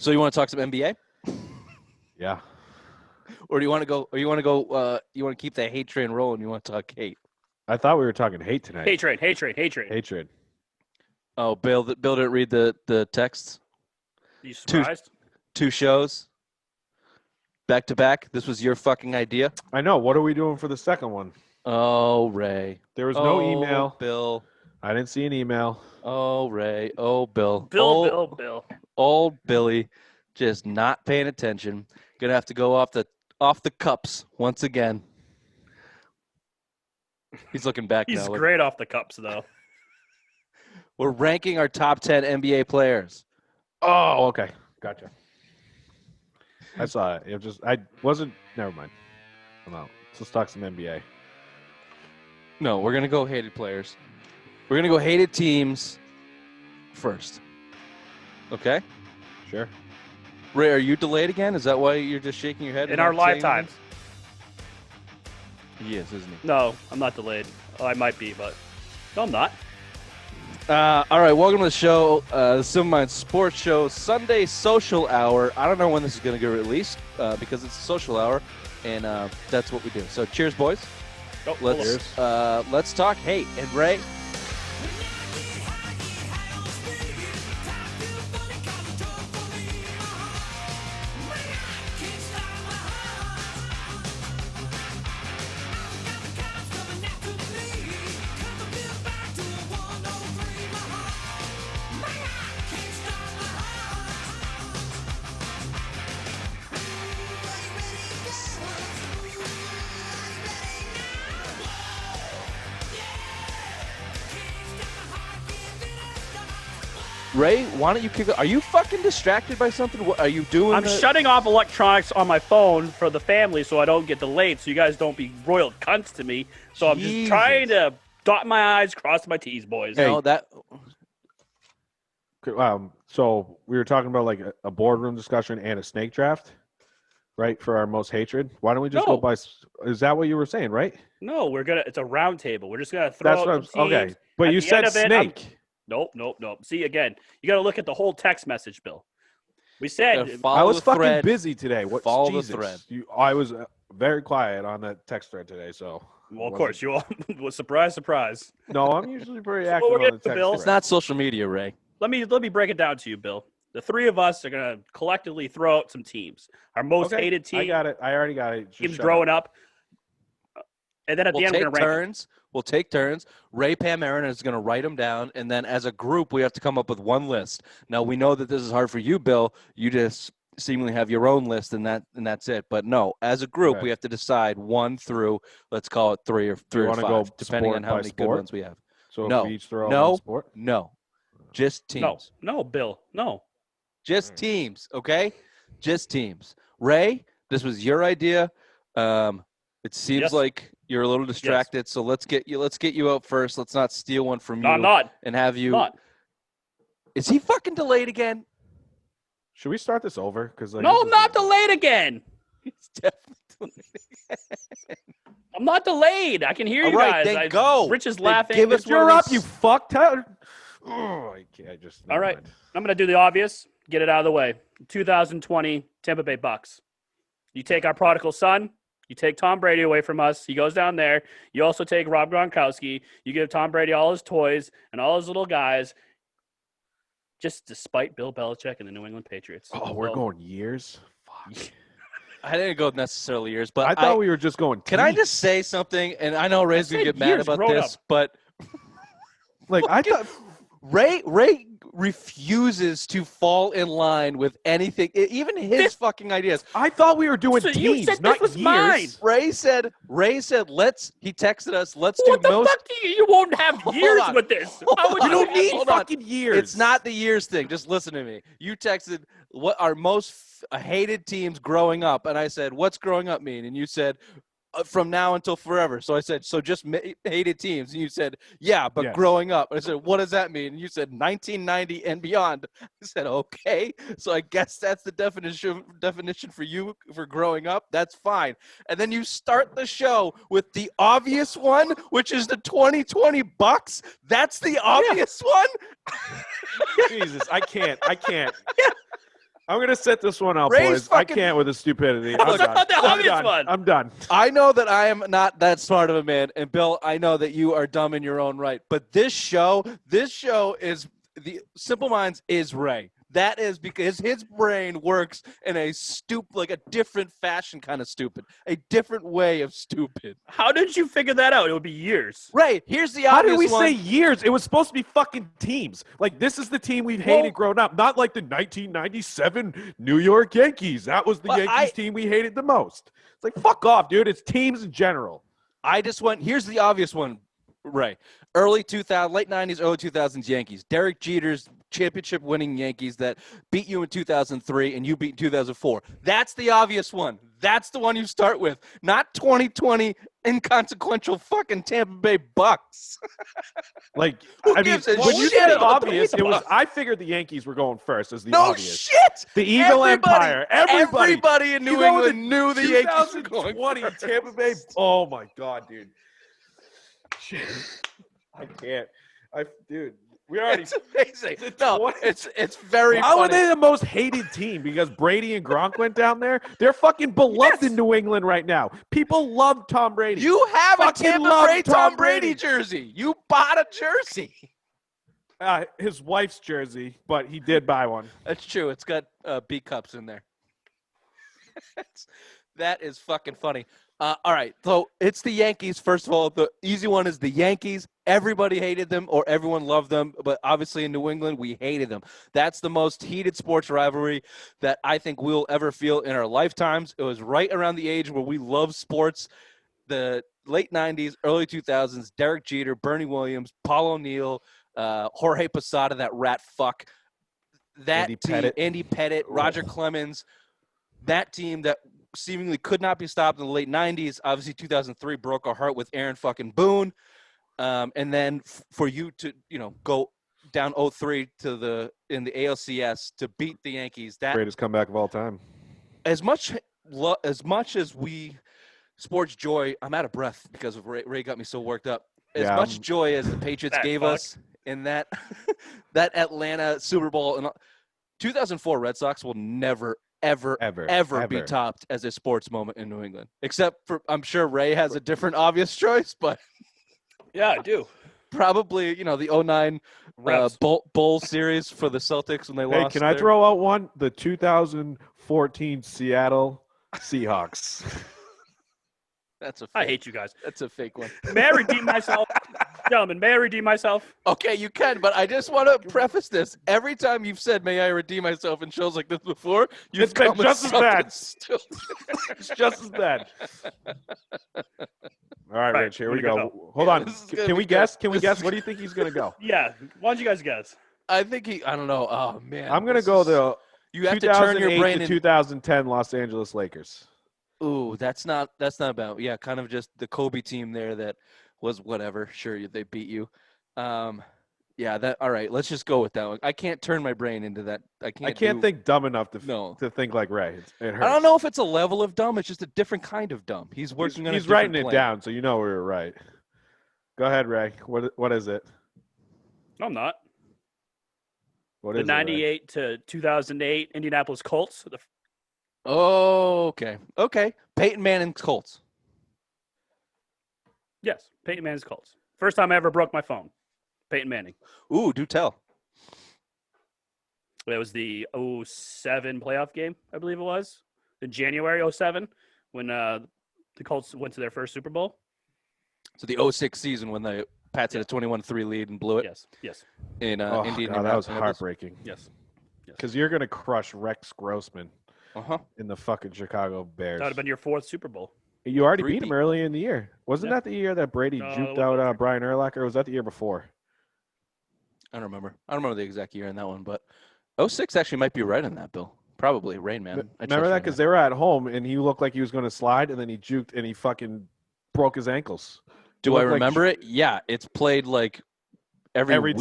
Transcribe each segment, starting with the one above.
So you want to talk some NBA, Yeah. or do you want to go? Or you want to go? You want to keep the hate train rolling? You want to talk hate? I thought we were talking hate tonight. Hatred. Hatred. Oh, Bill didn't read the texts. You surprised? Two shows back to back. This was your fucking idea. I know. What are we doing for the second one? Oh, Ray. There was no email. Bill. I didn't see an email. Oh, Ray. Oh, Bill. Bill. Old Billy, just not paying attention. Gonna have to go off the cups once again. He's looking back He's now. great off the cups, though. We're ranking our top 10 NBA players. Oh, okay. Gotcha. I saw it. I wasn't. Never mind. I'm out. Let's talk some NBA. No, we're gonna go hated players. We're gonna go hated teams first. Okay. Sure. Ray, are you delayed again? Is that why you're just shaking your head? In and our not saying lifetimes. anything? He is, isn't he? No, I'm not delayed. Oh, I might be, but no, I'm not. All right, welcome to the show, the Silver Mind Sports Show, Sunday Social Hour. I don't know when this is going to get released because it's a social hour, and that's what we do. So cheers, boys. Oh, Let's talk hate. And Ray, why don't you kick it? Are you fucking distracted by something? What are you doing? I'm shutting off electronics on my phone for the family so I don't get delayed, so you guys don't be royal cunts to me. So I'm just trying to dot my I's, cross my T's, boys. Hey. No, that. So we were talking about like a boardroom discussion and a snake draft, right? For our most hatred. Why don't we just go by? Is that what you were saying, right? No, it's a round table. We're just gonna throw. That's what okay. But you said snake. Nope. See, again, you got to look at the whole text message, Bill. We said I was fucking busy today. Follow Jesus. the thread. I was very quiet on that text thread today, so. Well, of course, you all. Well, surprise. No, I'm usually pretty active on the text Bill. thread. It's not social media, Ray. Let me break it down to you, Bill. The three of us are gonna collectively throw out some teams. Our most hated team. I got it. I already got it. Teams growing up. And then at the end, we're going to rank turns. We'll take turns. Ray, Pam, Aaron is going to write them down. And then as a group, we have to come up with one list. Now, we know that this is hard for you, Bill. You just seemingly have your own list, and that's it. But no, as a group, we have to decide 1 through, let's call it 3 or 5, go depending on how many good ones we have. So if we each throw out one sport? No. Just teams. No, Bill. No. Just teams, okay? Just teams. Ray, this was your idea. It seems like you're a little distracted, so let's get you out first. Let's not steal one from you. I'm not. And have you. Not. Is he fucking delayed again? Should we start this over? No, I'm not delayed again. He's definitely delayed. I'm not delayed. I can hear you right, guys. Then go. Rich is laughing. Give us You're up, you fuck. Oh, I just. All right. I'm going to do the obvious. Get it out of the way. 2020 Tampa Bay Bucks. You take our prodigal son. You take Tom Brady away from us. He goes down there. You also take Rob Gronkowski. You give Tom Brady all his toys and all his little guys, just despite Bill Belichick and the New England Patriots. Oh, we're going years? Fuck. I didn't go necessarily years, but I thought we were just going Can I just say something? And I know Ray's going to get mad about this, but like I thought Ray refuses to fall in line with anything, even his fucking ideas. I thought we were doing teams, you said not this was years. mine. Ray said, he texted us, let's What do the fuck do you won't have years on. with this. How would You don't need Hold on. fucking years. It's not the years thing. Just listen to me. You texted what our most hated teams growing up, and I said, what's growing up mean? And you said, from now until forever. So I said, so just hated teams. And you said, yeah, but Yes. growing up. And I said, what does that mean? And you said 1990 and beyond. I said, okay. So I guess that's the definition for you for growing up. That's fine. And then you start the show with the obvious one, which is the 2020 Bucks. That's the obvious one. Jesus, I can't. I'm gonna set this one out, Ray's boys. I fucking- can't with the stupidity. I was I'm about the done. obvious I'm done. one. I'm done. I know that I am not that smart of a man, and Bill, I know that you are dumb in your own right. But this show is the Simple Minds is Ray. That is because his brain works in a different fashion, kind of stupid, a different way of stupid. How did you figure that out? It would be years. Ray, here's the How obvious did we one. say years? It was supposed to be fucking teams. Like, this is the team we've hated growing up. Not like the 1997 New York Yankees. That was the Yankees team we hated the most. It's like, fuck off, dude. It's teams in general. I just went, here's the obvious one, Ray. Early 2000, late 90s, early 2000s Yankees. Derek Jeter's championship winning Yankees that beat you in 2003 and you beat in 2004. That's the obvious one. That's the one you start with. Not 2020 inconsequential fucking Tampa Bay Bucks. Like, Who I mean, gives a when you shit said about the obvious, it was, Bucks? I figured the Yankees were going first as the No obvious. shit! The Eagle Empire. Everybody in New You know England knew the Yankees were going 2020 first. Tampa Bay. Oh my god, dude. Shit. I can't. Dude, we already. It's amazing. It's No, 20. it's very How are funny. they the most hated team? Because Brady and Gronk went down there? They're fucking beloved in New England right now. People love Tom Brady. You have a Fucking Tampa love Bay Tom Tom Brady Brady. jersey. You bought a jersey. His wife's jersey, but he did buy one. That's true. It's got B cups in there. That is fucking funny. All right, so it's the Yankees. First of all, the easy one is the Yankees. Everybody hated them or everyone loved them, but obviously in New England, we hated them. That's the most heated sports rivalry that I think we'll ever feel in our lifetimes. It was right around the age where we love sports, the late 90s, early 2000s, Derek Jeter, Bernie Williams, Paul O'Neill, Jorge Posada, that rat fuck. That Andy team, Pettitte. Andy Pettitte, Roger Clemens, that team that seemingly could not be stopped in the late 90s. Obviously, 2003 broke our heart with Aaron fucking Boone. And then for you to, go down 0-3 in the ALCS to beat the Yankees, that Greatest comeback of all time. as much as we sports joy, I'm out of breath because of Ray got me so worked up. As much joy as the Patriots That gave fuck. us in that Atlanta Super Bowl and 2004 Red Sox will never ever be topped as a sports moment in New England. Except for, I'm sure Ray has a different obvious choice, but Yeah, I do. probably, the 09 Refs. Bowl series for the Celtics when they Hey, lost. can I throw out one? The 2014 Seattle Seahawks. That's a I fake. hate you guys. That's a fake one. May I redeem myself? Gentlemen, may I redeem myself? Okay, you can, but I just want to preface this. Every time you've said, "May I redeem myself" in shows like this before, you've It's been come with just as something bad. still- It's just as bad. All right, Right, Rich, here we where do you go. Hold on. This is gonna Can be we good. guess? Can we This guess? is What do you think he's going to go? Yeah. Why don't you guys guess? I think I don't know. Oh man, I'm going to this go is- the You have to turn your 2008 brain to in. 2010 Los Angeles Lakers. Ooh, that's not about. Yeah, kind of just the Kobe team there that was whatever. Sure, they beat you. Yeah, that. All right, let's just go with that one. I can't turn my brain into that. I can't think dumb enough to No. to think like Ray. It hurts. I don't know if it's a level of dumb. It's just a different kind of dumb. He's working on. He's a different writing it plane. down, so you know we were right. Go ahead, Ray. What is it? No, I'm not. What The is it, Ray? 98 to 2008 Indianapolis Colts. Oh, okay. Peyton Manning's Colts. Yes, Peyton Manning's Colts. First time I ever broke my phone. Peyton Manning. Ooh, do tell. It was the 07 playoff game, I believe it was, in January 07, when the Colts went to their first Super Bowl. So the 06 season when the Pats had a 21-3 lead and blew it Yes. in Oh, Indianapolis. God, that was heartbreaking. Yes. Because you're going to crush Rex Grossman Uh-huh. in the fucking Chicago Bears. That would have been your fourth Super Bowl. You already beat him Three-peat. early in the year. Wasn't Yeah. that the year that Brady No, it juked wasn't. out Brian Urlacher, or was that the year before? I don't remember the exact year in that one, but 06 actually might be right on that, Bill. Probably Rain Man. I trust Remember that? Rain Because Man. they were at home, and he looked like he was going to slide, and then he juked, and he fucking broke his ankles. Do I looked like remember it? Yeah, it's played like every week.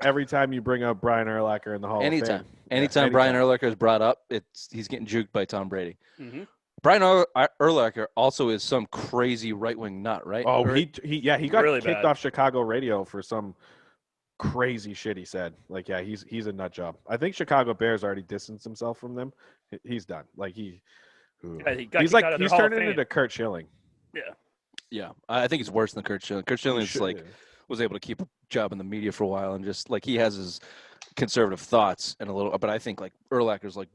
Every time you bring up Brian Urlacher in the Hall of Anytime. Fame. Anytime Brian Urlacher is brought up, he's getting juked by Tom Brady. Mm-hmm. Brian Urlacher also is some crazy right-wing nut, right? Oh, Or- he got Really kicked bad. off Chicago radio for some crazy shit he said. Like, yeah, he's a nut job. I think Chicago Bears already distanced himself from them. He's done. Like Yeah, he got he's kicked like out of their he's Hall of turning Fame. into Kurt Schilling. Yeah. Yeah, I think he's worse than Kurt Schilling. Kurt Schilling is like was able to keep a job in the media for a while and just like he has his conservative thoughts and a little, but I think like Urlacher's like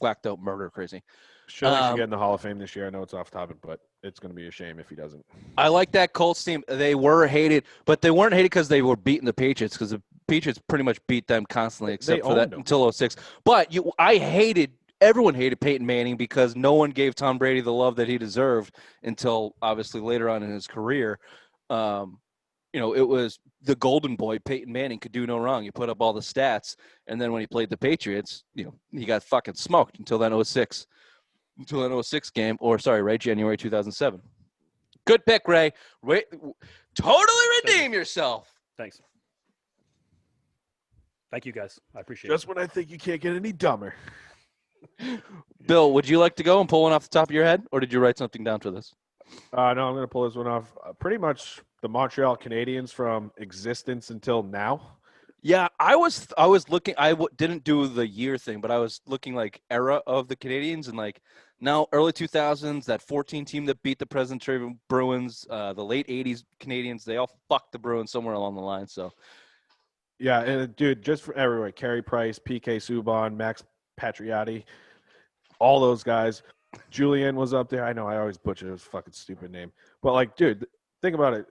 whacked out murder crazy. Schilling should get in the Hall of Fame this year. I know it's off topic, but it's going to be a shame if he doesn't. I like that Colts team. They were hated, but they weren't hated because they were beating the Patriots because the Patriots pretty much beat them constantly except for that until 06. But everyone hated Peyton Manning because no one gave Tom Brady the love that he deserved until obviously later on in his career. It was the golden boy, Peyton Manning, could do no wrong. He put up all the stats, and then when he played the Patriots, he got fucking smoked until that 06 game, January 2007. Good pick, Ray. Totally redeem yourself. Thanks. Thank you, guys. I appreciate Just it. when I think you can't get any dumber. Bill, would you like to go and pull one off the top of your head, or did you write something down for this? No, I'm going to pull this one off. Pretty much the Montreal Canadiens from existence until now. Yeah, I was looking. Didn't do the year thing, but I was looking like era of the Canadians and like now early 2000s, that 14 team that beat the present Bruins, the late 80s Canadians, they all fucked the Bruins somewhere along the line. So, yeah, and dude, just for everywhere, Carey Price, PK Subban, Max Patrioti, all those guys. Julian was up there. I know I always butcher his fucking stupid name, but like, dude, think about it.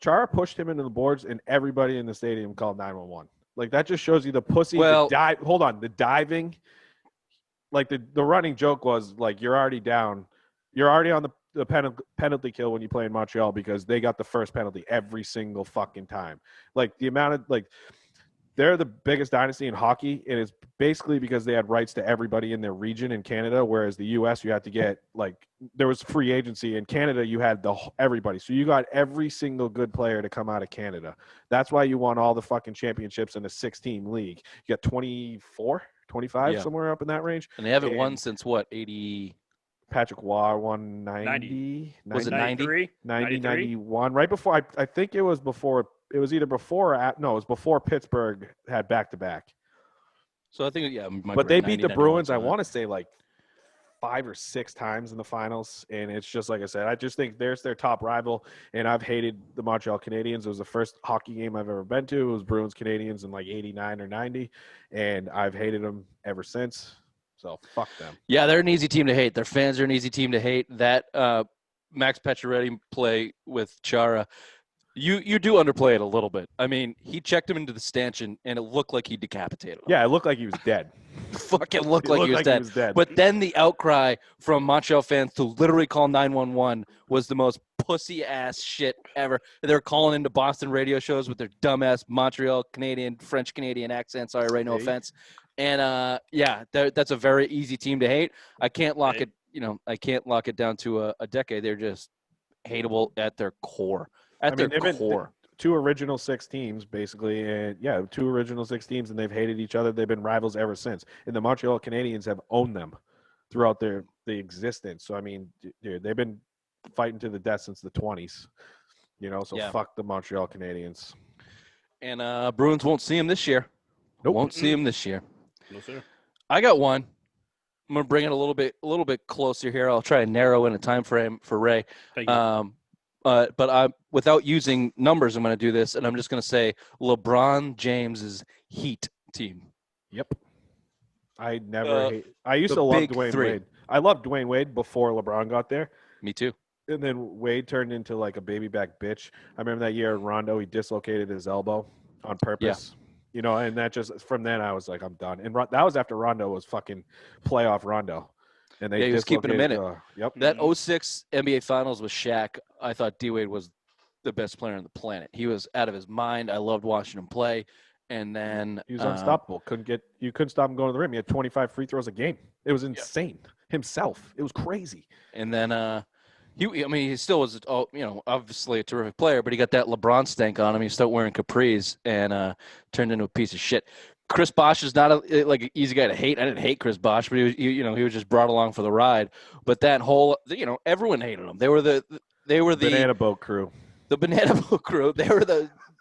Chara pushed him into the boards, and everybody in the stadium called 911. Like, that just shows you the pussy. Well, the diving. Like, the running joke was, like, you're already down. You're already on the penalty kill when you play in Montreal because they got the first penalty every single fucking time. Like, the amount of, like, they're the biggest dynasty in hockey, and it's basically because they had rights to everybody in their region in Canada, whereas the U.S. you had to get there was free agency. In Canada, you had everybody, so you got every single good player to come out of Canada. That's why you won all the fucking championships in a 6-team league. You got 24, 25, somewhere up in that range, and they haven't won since what 80. Patrick Waugh won 90. Was it 90? 91, right before. I think it was before. It was either before or it was before Pittsburgh had back-to-back. So I think, but they beat the Bruins, I want to say, like 5 or 6 times in the finals. And it's just, like I said, I just think there's their top rival. And I've hated the Montreal Canadiens. It was the first hockey game I've ever been to. It was Bruins-Canadiens in like 89 or 90. And I've hated them ever since. So fuck them. Yeah, they're an easy team to hate. Their fans are an easy team to hate. That Max Pacioretty play with Chara, you do underplay it a little bit. I mean, he checked him into the stanchion, and it looked like he decapitated him. Yeah, it looked like he was dead. Fucking looked like he was dead. But then the outcry from Montreal fans to literally call 911 was the most pussy-ass shit ever. They're calling into Boston radio shows with their dumbass Montreal Canadian, French-Canadian accent. Sorry, Ray, no offense. And, that's a very easy team to hate. I can't lock it, I can't lock it down to a decade. They're just hateable at their core. Their core. 2 original 6 teams, basically, and 2 original 6 teams, and they've hated each other. They've been rivals ever since. And the Montreal Canadiens have owned them throughout the existence. So I mean, dude, they've been fighting to the death since the 20s. Fuck the Montreal Canadiens. And Bruins won't see him this year. Nope. Won't see him this year. No, sir. I got one. I'm gonna bring it a little bit closer here. I'll try and narrow in a time frame for Ray. Thank you. But without using numbers, I'm going to do this, and I'm just going to say LeBron James's Heat team. Yep. I used to love Dwayne Wade. I loved Dwayne Wade before LeBron got there. Me too. And then Wade turned into like a baby back bitch. I remember that year in Rondo, he dislocated his elbow on purpose. Yeah. And that just from then I was like, I'm done. And that was after Rondo was fucking playoff Rondo. And he was keeping him in it. Yep. That 06 NBA Finals with Shaq, I thought D-Wade was the best player on the planet. He was out of his mind. I loved watching him play. And then he was unstoppable. You couldn't stop him going to the rim. He had 25 free throws a game. It was insane. Himself. It was crazy. And then he still was, obviously a terrific player, but he got that LeBron stank on him. He started wearing capris and turned into a piece of shit. Chris Bosh is not an easy guy to hate. I didn't hate Chris Bosh, but he was just brought along for the ride. But that whole, everyone hated him. They were the banana boat crew. The banana boat crew. They were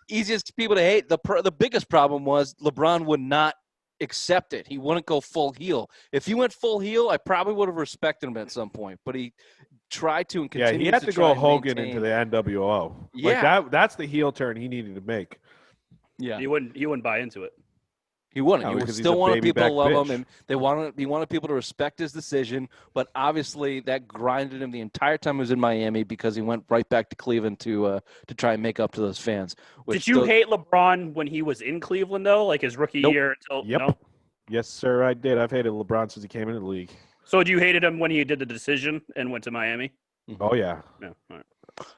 easiest people to hate. The biggest problem was LeBron would not accept it. He wouldn't go full heel. If he went full heel, I probably would have respected him at some point. But he tried to and Yeah, he continues had to to try go and Hogan maintain. into the NWO. Like Yeah. that's the heel turn he needed to make. Yeah, He wouldn't buy into it. he wouldn't. No, He because he's still a wanted baby people to back love him, bitch. and he wanted people to respect his decision. But obviously, that grinded him the entire time he was in Miami because he went right back to Cleveland to try and make up to those fans. Did you hate LeBron when he was in Cleveland though, like his rookie Nope. year? Until Yep. no. Yes, sir, I did. I've hated LeBron since he came into the league. So you hated him when he did the decision and went to Miami? Oh yeah. Yeah. All right.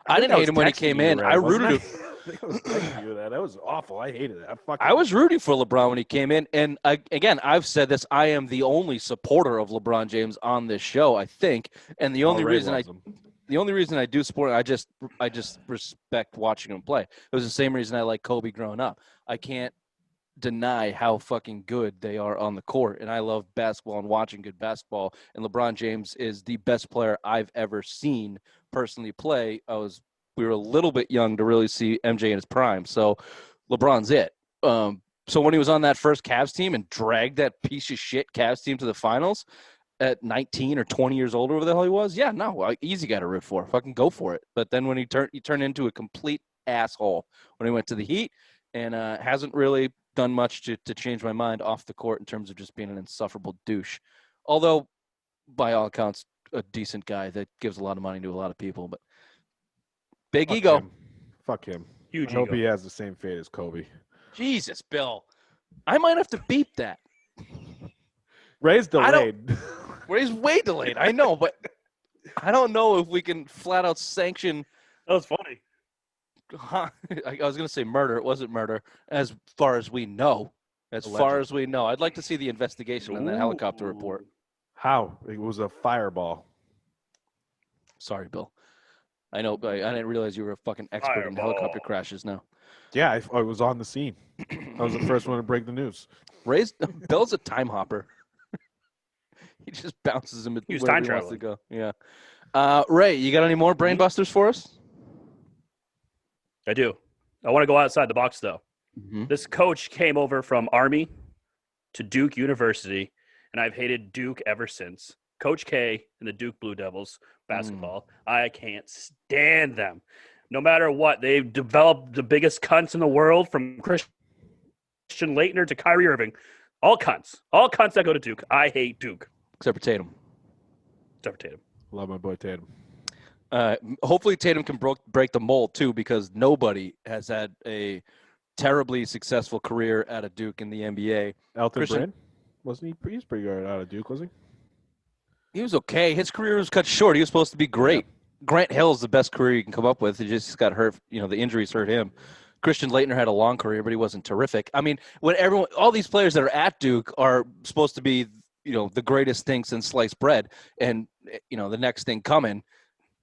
I didn't hate him when he texting came you, in. Ray, I wasn't rooted. I think I was texting you that. That was awful. I hated it. I was rooting for LeBron when he came in, and again, I've said this. I am the only supporter of LeBron James on this show, I think, and the only reason I do support him, I just respect watching him play. It was the same reason I like Kobe growing up. I can't deny how fucking good they are on the court, and I love basketball and watching good basketball. And LeBron James is the best player I've ever seen personally play. We were a little bit young to really see MJ in his prime, so LeBron's it. So when he was on that first Cavs team and dragged that piece of shit Cavs team to the finals at 19 or 20 years old, or whatever the hell he was, yeah, no, easy guy to root for. Fucking go for it. But then when he turned into a complete asshole when he went to the Heat, and hasn't really done much to change my mind off the court in terms of just being an insufferable douche. Although, by all accounts, a decent guy that gives a lot of money to a lot of people, but big Fuck ego. Him. Fuck him. Huge I hope ego. he has the same fate as Kobe. Jesus, Bill. I might have to beep that. Ray's delayed. Well, he's way delayed. I know, but I don't know if we can flat out sanction. That was funny. I was going to say murder. It wasn't murder, as far as we know. Far as we know. I'd like to see the investigation and that helicopter report. How? It was a fireball. Sorry, Bill. I know, but I didn't realize you were a fucking expert in helicopter crashes now. Yeah, I was on the scene. I was the first one to break the news. Bill's a time hopper. He just bounces him wherever he wants to go. Yeah. Ray, you got any more brain busters for us? I do. I want to go outside the box, though. Mm-hmm. This coach came over from Army to Duke University, and I've hated Duke ever since. Coach K and the Duke Blue Devils basketball. I can't stand them. No matter what, they've developed the biggest cunts in the world, from Christian Laettner to Kyrie Irving. All cunts. All cunts that go to Duke. I hate Duke. Except for Tatum. Love my boy Tatum. Hopefully Tatum can break the mold, too, because nobody has had a terribly successful career at a Duke in the NBA. Elton Brand? Wasn't he? He's pretty good out of Duke, wasn't he? He was okay. His career was cut short. He was supposed to be great. Yeah. Grant Hill's the best career you can come up with. He just got hurt. You know, the injuries hurt him. Christian Laettner had a long career, but he wasn't terrific. I mean, all these players that are at Duke are supposed to be, you know, the greatest thing since sliced bread, and, you know, the next thing coming,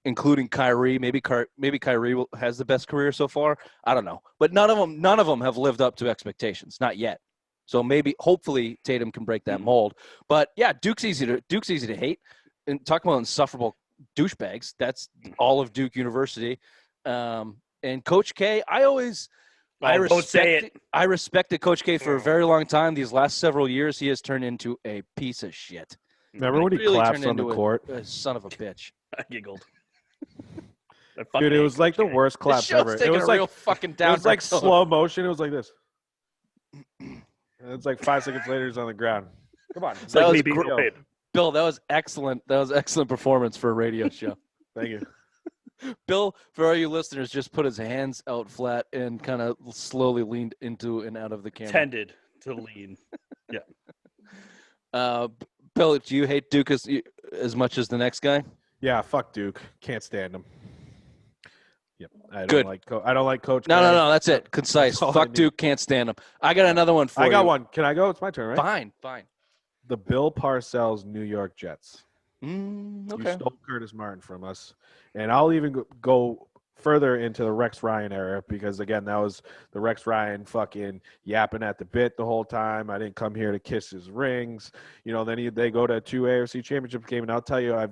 including Kyrie. Maybe Kyrie has the best career so far. I don't know, but none of them have lived up to expectations, not yet. So hopefully Tatum can break that mold. But yeah, Duke's easy to hate. And talking about insufferable douchebags, that's all of Duke University. And Coach K, I respected Coach K for a very long time. These last several years, he has turned into a piece of shit. Remember when he claps on the court? A son of a bitch. I giggled. Dude, it was like the worst clap ever. It was like real fucking down. It was like slow motion. It was like this. And it's like 5 seconds later, he's on the ground. Come on. That was great. Bill, that was excellent. That was excellent performance for a radio show. Thank you. Bill, for all you listeners, just put his hands out flat and kind of slowly leaned into and out of the camera. Tended to lean. Yeah. Bill, do you hate Duke as much as the next guy? Yeah, fuck Duke. Can't stand him. Yep. I don't like Coach. No. That's it. Concise. Fuck Duke. Can't stand him. I got another one for you. I got one. Can I go? It's my turn, right? Fine. The Bill Parcells New York Jets. Okay. You stole Curtis Martin from us, and I'll even go further into the Rex Ryan era, because again, that was the Rex Ryan fucking yapping at the bit the whole time. I didn't come here to kiss his rings. You know, then they go to 2 AFC championship game, and I'll tell you,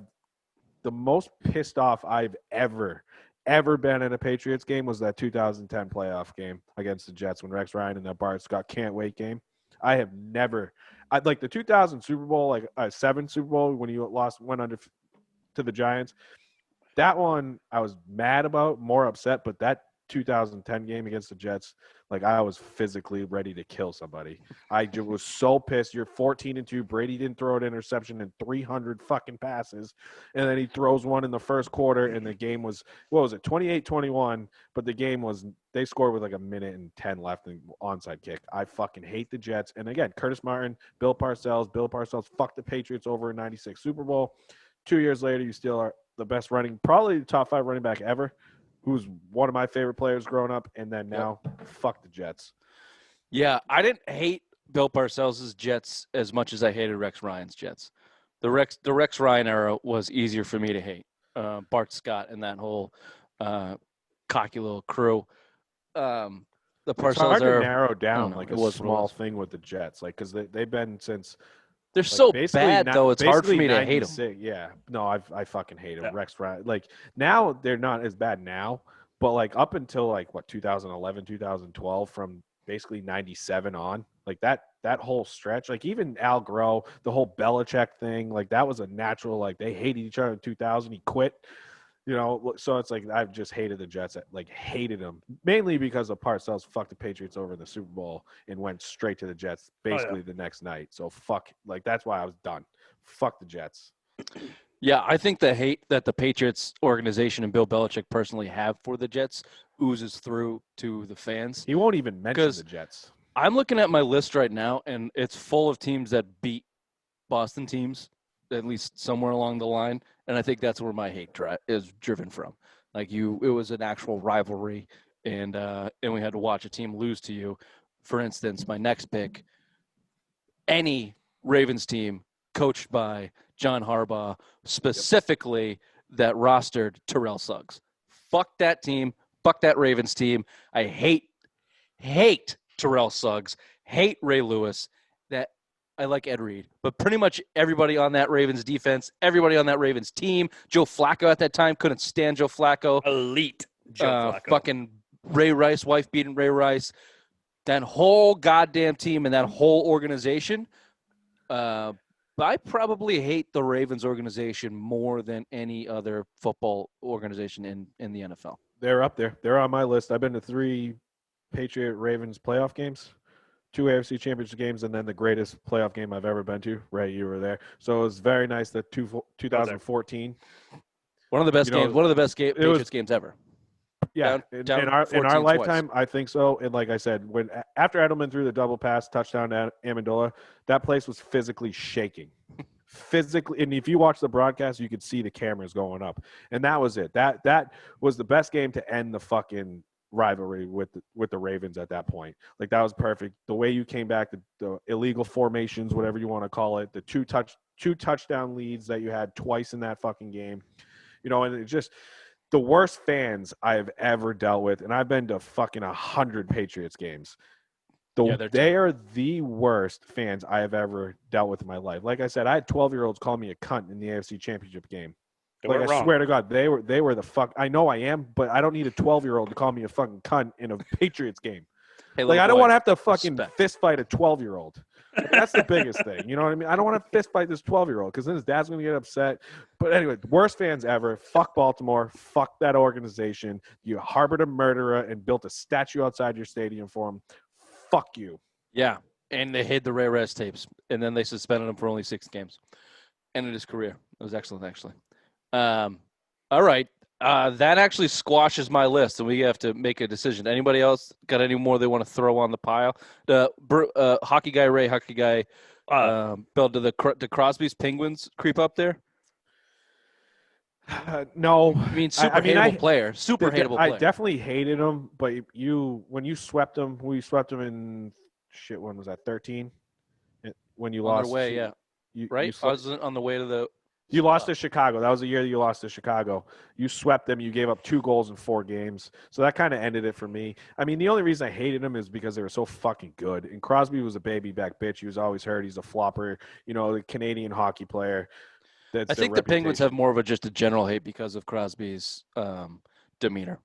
the most pissed off I've ever ever been in a Patriots game was that 2010 playoff game against the Jets when Rex Ryan and that Bart Scott can't wait game. I have never – I'd like the 2000 Super Bowl, like 7 Super Bowl when you went under to the Giants. That one I was mad about, more upset, but that 2010 game against the Jets, like I was physically ready to kill somebody. I was so pissed. You're 14-2. Brady didn't throw an interception in 300 fucking passes, and then he throws one in the first quarter, and the game was, what was it, 28-21, but the game was, they scored with like a minute and 10 left and onside kick. I fucking hate the Jets. And again, Curtis Martin, Bill Parcells fucked the Patriots over in 96 Super Bowl. 2 years later, you still are the best probably the top 5 running back ever, who's one of my favorite players growing up, and then now, fuck the Jets. Yeah, I didn't hate Bill Parcells' Jets as much as I hated Rex Ryan's Jets. The Rex Ryan era was easier for me to hate. Bart Scott and that whole cocky little crew. The Parcells it's hard era, to narrow down like a small thing with the Jets, like because they've been since. They're so bad, though. It's hard for me to hate them. Yeah, no, I fucking hate them. Yeah. Rex Ryan, like now they're not as bad now, but like up until like what 2011, 2012, from basically 97 on, like that whole stretch, like even Al Groh, the whole Belichick thing, like that was a natural. Like they hated each other in 2000. He quit. You know, so it's like I've just hated the Jets, like hated them, mainly because of Parcells fucked the Patriots over in the Super Bowl and went straight to the Jets basically the next night. So fuck, like that's why I was done. Fuck the Jets. Yeah, I think the hate that the Patriots organization and Bill Belichick personally have for the Jets oozes through to the fans. He won't even mention the Jets. I'm looking at my list right now, and it's full of teams that beat Boston teams, at least somewhere along the line. And I think that's where my hate is driven from. Like it was an actual rivalry, and we had to watch a team lose to you. For instance, my next pick, any Ravens team coached by John Harbaugh, specifically that rostered Terrell Suggs. Fuck that team. Fuck that Ravens team. I hate Terrell Suggs. Hate Ray Lewis. I like Ed Reed, but pretty much everybody on that Ravens defense, everybody on that Ravens team, Joe Flacco at that time, couldn't stand Joe Flacco. Elite Joe Flacco. Fucking Ray Rice, wife beating Ray Rice. That whole goddamn team and that whole organization. I probably hate the Ravens organization more than any other football organization in the NFL. They're up there. They're on my list. I've been to 3 Patriot Ravens playoff games. 2 AFC Championship games, and then the greatest playoff game I've ever been to. Ray, you were there, so it was very nice that 2014. One of the best games. One of the best Patriots games ever. Yeah, in our lifetime, I think so. And like I said, after Edelman threw the double pass touchdown to Amendola, that place was physically shaking. Physically, and if you watch the broadcast, you could see the cameras going up, and that was it. That was the best game to end the fucking rivalry with the Ravens at that point. Like that was perfect. The way you came back, the illegal formations, whatever you want to call it, the two touchdown leads that you had twice in that fucking game, you know, and it just the worst fans I've ever dealt with, and I've been to fucking 100 Patriots games. They are the worst fans I have ever dealt with in my life. Like I said, I had 12-year-olds call me a cunt in the AFC Championship game. Like I swear to God, they were the fuck. I know I am, but I don't need a 12-year-old to call me a fucking cunt in a Patriots game. Hey, like I don't want to have to fucking fist fight a 12-year-old. Like, that's the biggest thing. You know what I mean? I don't want to fist fight this 12-year-old because then his dad's gonna get upset. But anyway, worst fans ever. Fuck Baltimore. Fuck that organization. You harbored a murderer and built a statue outside your stadium for him. Fuck you. Yeah, and they hid the Ray Rice tapes, and then they suspended him for only 6 games. Ended his career. It was excellent, actually. All right. That actually squashes my list, and we have to make a decision. Anybody else got any more they want to throw on the pile? Hockey guy Ray, hockey guy Bill, do Crosby's Penguins creep up there? No. I mean, hateable player. Super hateable player. I definitely hated him, but when you swept him, we swept him in when was that, 13? When you lost. On their way, yeah. Right? I was on the way to the. You lost to Chicago. That was the year that you lost to Chicago. You swept them. You gave up 2 goals in 4 games. So that kind of ended it for me. I mean, the only reason I hated him is because they were so fucking good. And Crosby was a baby back bitch. He was always hurt. He's a flopper, you know, the Canadian hockey player. I think the Penguins have more of just a general hate because of Crosby's demeanor.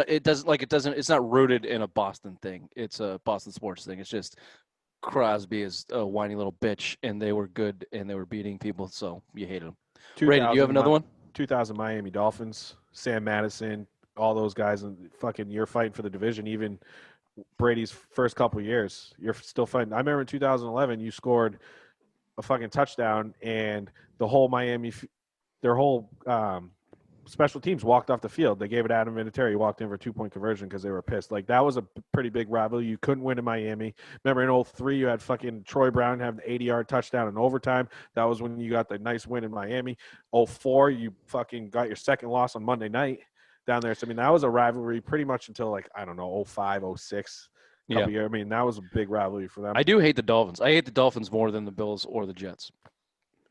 It doesn't. It's not rooted in a Boston thing. It's a Boston sports thing. It's just Crosby is a whiny little bitch, and they were good, and they were beating people, so you hated them. Brady, do you have another one? 2000 Miami Dolphins, Sam Madison, all those guys, and fucking you're fighting for the division. Even Brady's first couple years, you're still fighting. I remember in 2011, you scored a fucking touchdown, and the whole their whole special teams walked off the field. They gave it Adam Vinatieri. He walked in for a 2-point conversion because they were pissed. Like, that was a pretty big rivalry. You couldn't win in Miami. Remember in 2003, you had fucking Troy Brown have the 80-yard touchdown in overtime. That was when you got the nice win in Miami. 2004, you fucking got your second loss on Monday night down there. So, I mean, that was a rivalry pretty much until, like, I don't know, 2005, 2006. Yeah. Years. I mean, that was a big rivalry for them. I do hate the Dolphins. I hate the Dolphins more than the Bills or the Jets.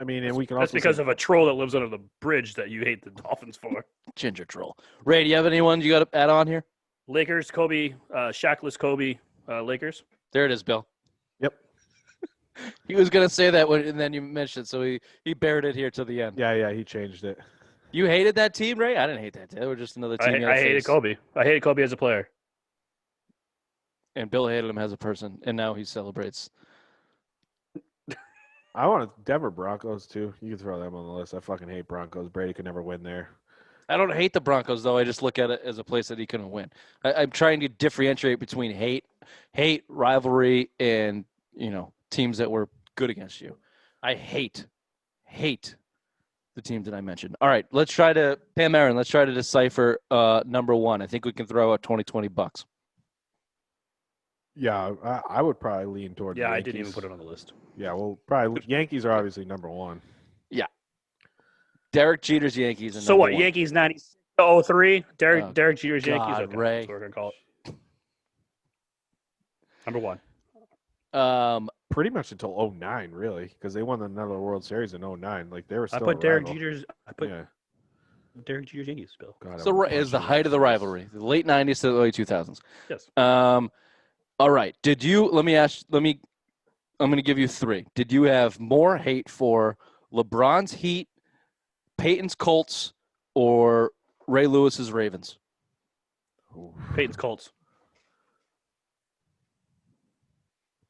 I mean, and we can That's also because of a troll that lives under the bridge that you hate the Dolphins for. Ginger troll. Ray, do you have anyone you got to add on here? Lakers, Kobe, Shaqless Kobe, Lakers. There it is, Bill. Yep. He was going to say that, and then you mentioned it, so he buried it here to the end. Yeah, he changed it. You hated that team, Ray? I didn't hate that team. They were just another team. I hated Kobe. I hated Kobe as a player. And Bill hated him as a person, and now he celebrates. I want Denver Broncos, too. You can throw them on the list. I fucking hate Broncos. Brady could never win there. I don't hate the Broncos, though. I just look at it as a place that he couldn't win. I'm trying to differentiate between hate, rivalry, and, teams that were good against you. I hate the teams that I mentioned. All right, Pam Aaron, let's try to decipher number one. I think we can throw out $20. Yeah, I would probably lean toward the I Yankees. didn't even put it on the list. Yeah, well, probably Yankees are obviously number one. Yeah. Derek Jeter's Yankees. So what, one. Yankees 96-03? Derek Jeter's God, Yankees? Okay, Ray. that's what we're going to call it. Number one. Pretty much until 2009, really, because they won another World Series in 2009. Like, they were still I put Derek rival. Jeter's Derek Jeter's Yankees, Bill. God, So is the height of the rivalry, the late 90s to the early 2000s. Yes. All right. I'm going to give you three. Did you have more hate for LeBron's Heat, Peyton's Colts, or Ray Lewis's Ravens? Peyton's Colts.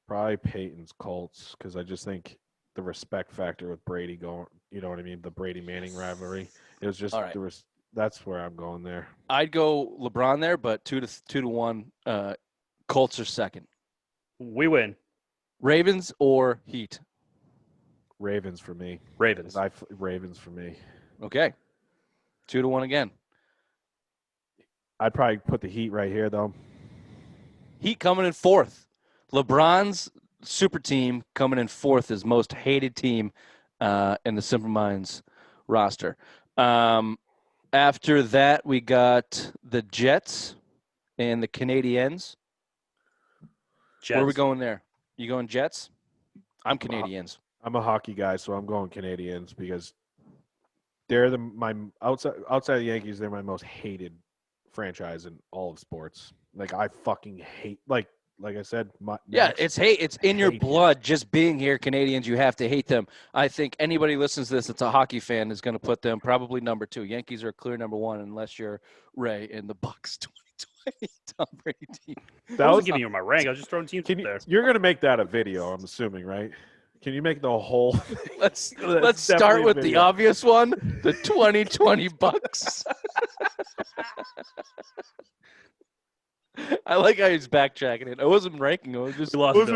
Probably Peyton's Colts, because I just think the respect factor with Brady going, you know what I mean? The Brady Manning rivalry. It was just, right. That's where I'm going there. I'd go LeBron there, but 2-1. Colts are second. We win. Ravens or Heat? Ravens for me. Ravens. Ravens for me. Okay. 2-1 again. I'd probably put the Heat right here, though. Heat coming in fourth. LeBron's super team coming in fourth, his most hated team in the Simple Minds roster. After that, we got the Jets and the Canadiens. Jets. Where are we going there? You going Jets? I'm Canadiens. I'm a hockey guy, so I'm going Canadiens because they're outside of the Yankees. They're my most hated franchise in all of sports. Like, I fucking hate like I said. It's hate. It's in your blood. Just being here, Canadians. You have to hate them. I think anybody listens to this that's a hockey fan is going to put them probably number two. Yankees are a clear number one unless you're Ray in the Bucks 2020 Tom Brady team. I wasn't giving you my rank. I was just throwing teams there. You're going to make that a video, I'm assuming, right? Can you make the whole thing? Let's start with the obvious one, the 2020 Bucks. I like how he's backtracking it. I wasn't ranking. I was just I was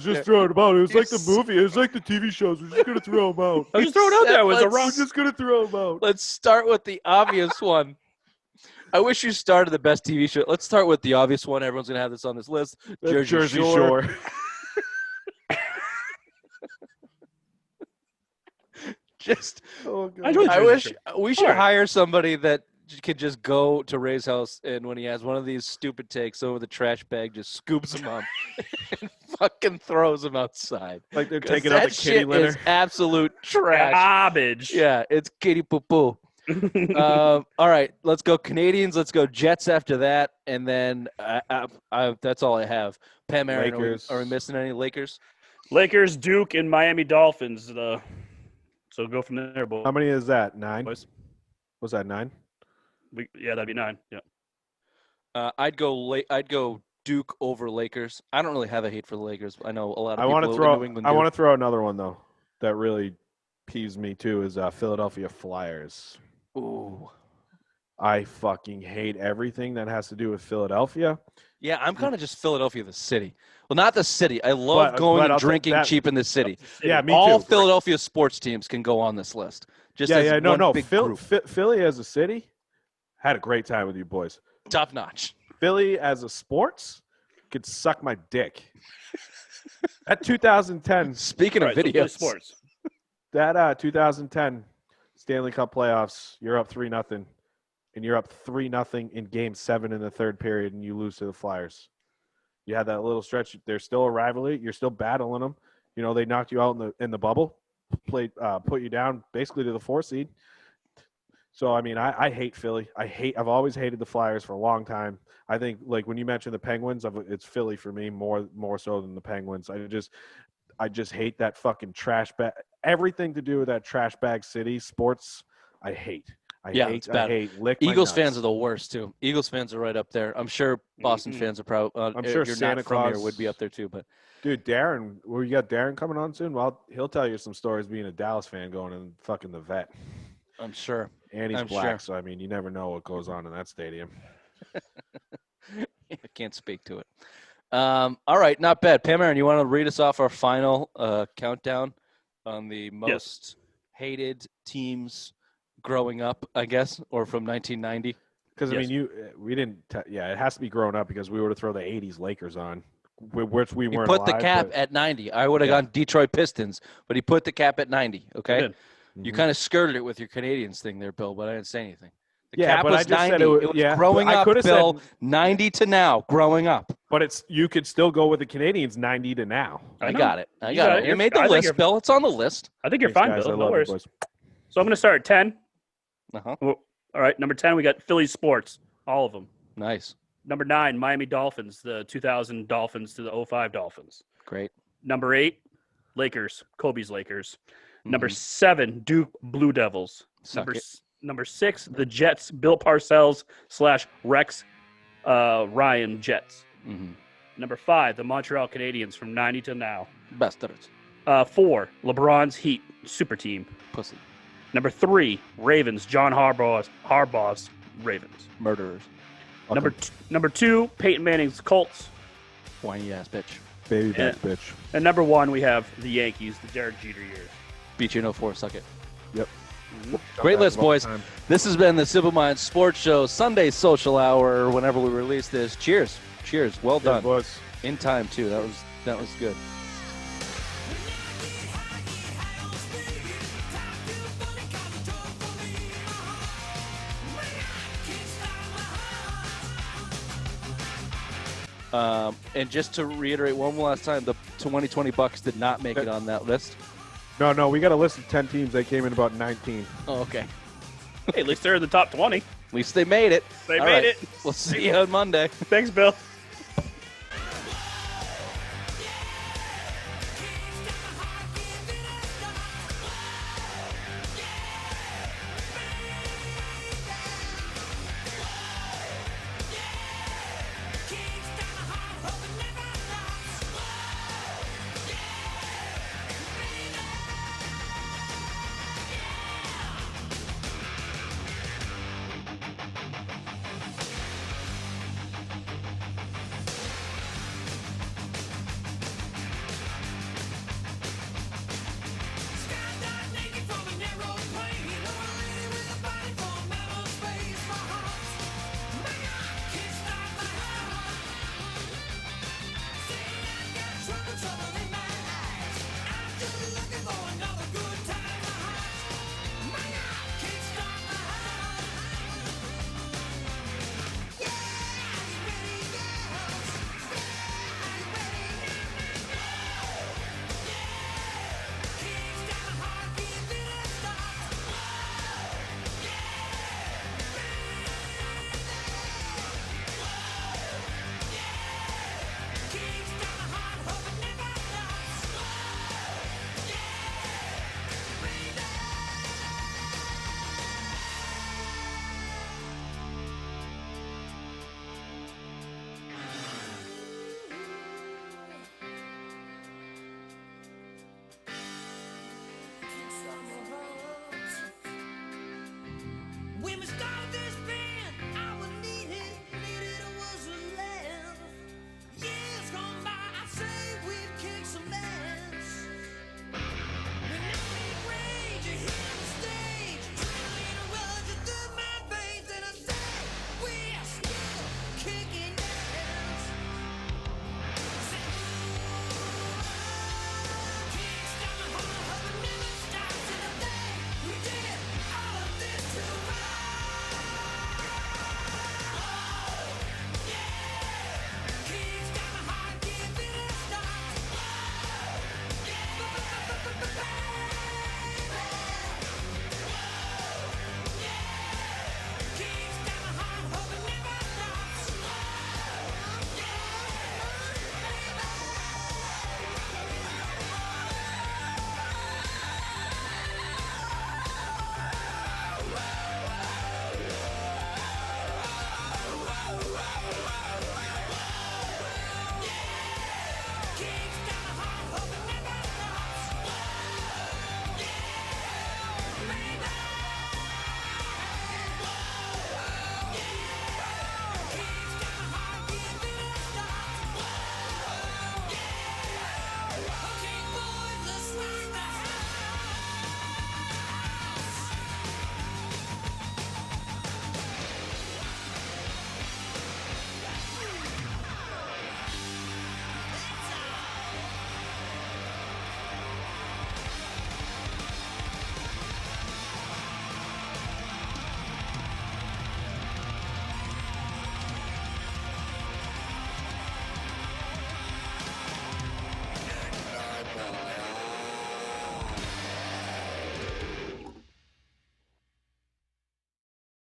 just throwing them out. It was like the movie. It was like the TV shows. We're just going to throw them out. I was just throwing out there. We're just going to throw them out. Let's start with the obvious one. I wish you started the best TV show. Let's start with the obvious one. Everyone's going to have this on this list. Jersey Shore. Just, I wish we should hire somebody that could just go to Ray's house and when he has one of these stupid takes over the trash bag, just scoops them up and fucking throws them outside. Like they're taking out the kitty litter. Is absolute trash. Garbage. Yeah, it's kitty poo poo. All right, let's go Canadians. Let's go Jets after that, and then that's all I have. Pam Aaron, are we missing any Lakers? Lakers, Duke, and Miami Dolphins. So go from there, boys. How many is that? 9? Boys. Was that 9? That'd be 9. Yeah. I'd go Duke over Lakers. I don't really have a hate for the Lakers. I know a lot of I people want to in throw. New England I do. want to throw another one though that really peeves me too is Philadelphia Flyers. Ooh. I fucking hate everything that has to do with Philadelphia. Yeah, I'm kind of just Philadelphia, the city. Well, not the city. I love going and I'll say drinking that- cheap in the city. Yeah, me All too. Philadelphia sports teams can go on this list. Just as one big group. Philly as a city had a great time with you boys. Top notch. Philly as a sports could suck my dick. That 2010, Speaking of So Philly videos, sports. that 2010 Stanley Cup playoffs, you're up 3-0, and you're up 3-0 in Game 7 in the third period, and you lose to the Flyers. You had that little stretch. There's still a rivalry. You're still battling them. You know, they knocked you out in the bubble, put you down basically to the 4 seed. So I mean, I hate Philly. I've always hated the Flyers for a long time. I think like when you mentioned the Penguins, it's Philly for me more so than the Penguins. I just hate that fucking trash bag. Everything to do with that trash bag city sports, I hate. it's bad. I hate. Lick my Eagles nuts. fans are the worst too. Eagles fans are right up there. I'm sure Boston fans are probably. I'm sure you're Santa not from here Claus would be up there too. But dude, Darren, we got Darren coming on soon. Well, he'll tell you some stories being a Dallas fan going and fucking the vet. I'm sure. And he's I'm black, sure. so I mean, you never know what goes on in that stadium. I can't speak to it. All right, not bad. Pam Aaron, you want to read us off our final countdown on the most hated teams growing up, I guess, or from 1990? Because I Yes. mean, we didn't. It has to be grown up because we were to throw the '80s Lakers on, which we He weren't. put the alive, cap but- at 90. I would have Yeah. gone Detroit Pistons, but he put the cap at 90. Okay, did. you Mhm. kind of skirted it with your Canadians thing there, Bill, but I didn't say anything. The Yeah, cap but I was just 90. said it was- it was yeah, growing I up, coulda said- Bill. 90 to now, growing up. But you could still go with the Canadians 90 to now. I know. got it. I You got got it. it. You made the I think list, you're- Bill. It's on the list. I think you're Thanks, fine, guys. Bill. I No love you, worries. boys. So I'm going to start at 10. Uh-huh. Well, all right. Number 10, we got Philly sports. All of them. Nice. Number 9, Miami Dolphins, the 2000 Dolphins to the 05 Dolphins. Great. Number 8, Lakers, Kobe's Lakers. Number Mhm. 7, Duke Blue Devils. Suck it. Number 6, the Jets, Bill Parcells / Rex Ryan Jets. Mhm. Number 5, the Montreal Canadiens from 90 to now. Bastards. 4, LeBron's Heat super team. Pussy. Number 3, Ravens, John Harbaugh's Ravens. Murderers. Number 2, Peyton Manning's Colts. Whiny ass bitch. Baby Yeah. back, bitch. And number 1, we have the Yankees, the Derek Jeter years. Beat you in 04. Suck it. Yep. Great list, All the boys. time. This has been the Simple Minds Sports Show, Sunday social hour, whenever we release this. Cheers. Cheers. Well Yeah, done. boys. In time, too. That was good. And just to reiterate one last time, the 2020 Bucks did not make it on that list. No, we got a list of 10 teams. They came in about 19. Oh, okay. Hey, at least they're in the top 20. At least they made it. They All made right. it. We'll see you on Monday. Thanks, Bill.